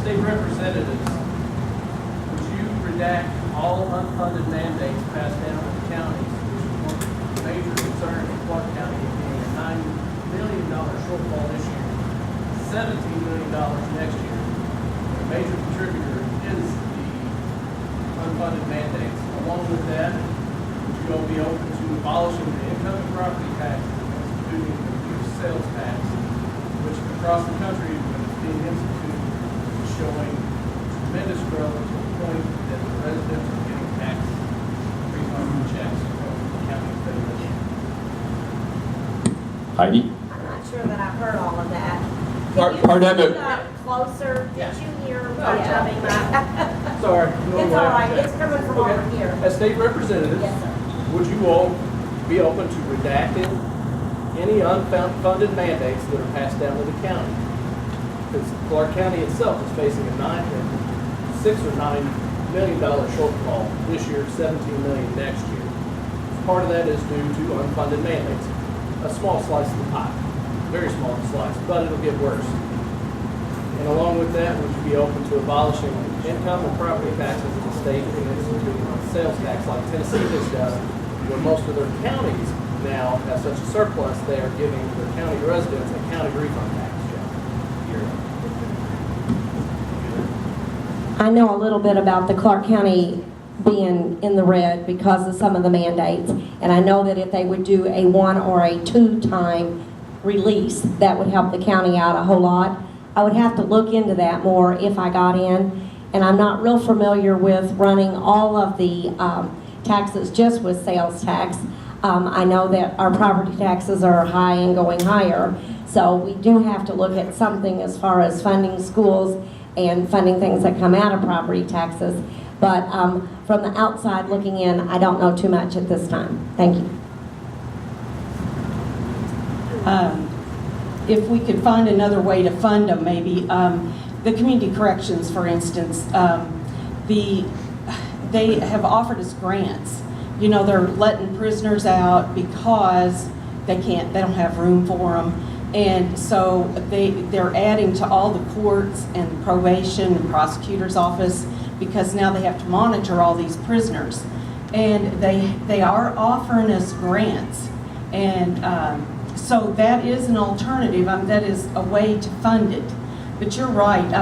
state representatives, would you redact all unfunded mandates passed down to the counties, which is one major concern in Clark County, being a $9 million shortfall this year, $17 million next year. A major contributor is the unfunded mandates. Along with that, would you all be open to abolishing the income and property taxes, instituting the use sales tax, which across the country is being instituted, is showing tremendous growth to the point that the residents are getting tax refund checks from the county and state legislature? Heidi? I'm not sure that I've heard all of that. Part of it. Closer, did you hear what Yeah. I'm about? Sorry. It's all right, it's coming from over here. As state representatives, Yes, sir. would you all be open to redacting any unfunded mandates that are passed down to the county? Because Clark County itself is facing a $6 or $9 million shortfall this year, $17 million next year. Part of that is due to unfunded mandates. A small slice of the pie, very small slice, but it'll get worse. And along with that, would you be open to abolishing income and property taxes at the state and instituting a sales tax like Tennessee has done, where most of their counties now have such a surplus, they are giving their county residents a county refund tax check? I know a little bit about the Clark County being in the red because of some of the mandates, and I know that if they would do a 1 or a 2 time release, that would help the county out a whole lot. I would have to look into that more if I got in, and I'm not real familiar with running all of the taxes just with sales tax. I know that our property taxes are high and going higher, so we do have to look at something as far as funding schools and funding things that come out of property taxes. But from the outside looking in, I don't know too much at this time. Thank you. If we could find another way to fund them, maybe the community corrections, for instance, they have offered us grants. You know, they're letting prisoners out because they don't have room for them. And so they're adding to all the courts and probation and prosecutor's office because now they have to monitor all these prisoners. And they are offering us grants. And so that is an alternative. That is a way to fund it. But you're right.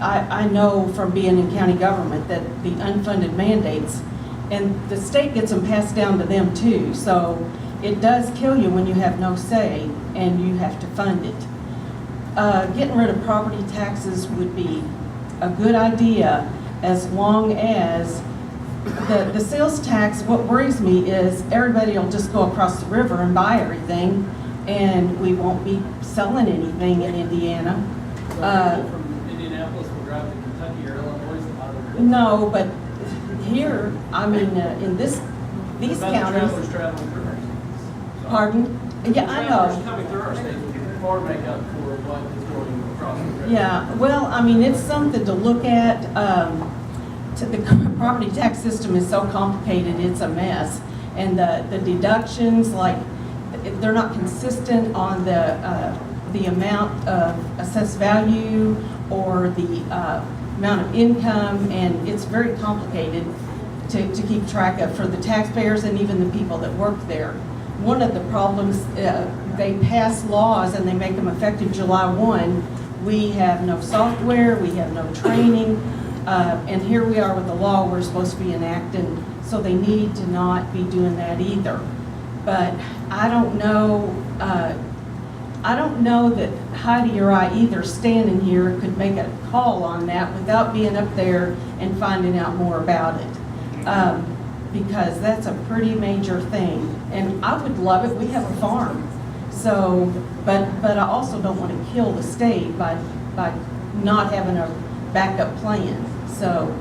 I know from being in county government that the unfunded mandates, and the state gets them passed down to them too. So it does kill you when you have no say and you have to fund it. Getting rid of property taxes would be a good idea as long as the sales tax. What worries me is everybody will just go across the river and buy everything, and we won't be selling anything in Indiana. People from Indianapolis will drive to Kentucky or Illinois to buy their goods. No, but here, I mean, in these About counties. the travelers traveling through our states. Pardon? Yeah, I Travelers know. coming through our states will far make up for what is going across the river. Yeah, well, I mean, it's something to look at. The property tax system is so complicated, it's a mess. And the deductions, like, they're not consistent on the amount of assessed value or the amount of income, and it's very complicated to keep track of for the taxpayers and even the people that work there. One of the problems, they pass laws and they make them effective July 1. We have no software, we have no training, and here we are with the law we're supposed to be enacting, so they need to not be doing that either. But I don't know that Heidi or I either standing here could make a call on that without being up there and finding out more about it. Because that's a pretty major thing. And I would love it. We have a farm. So, but I also don't want to kill the state by not having a backup plan. So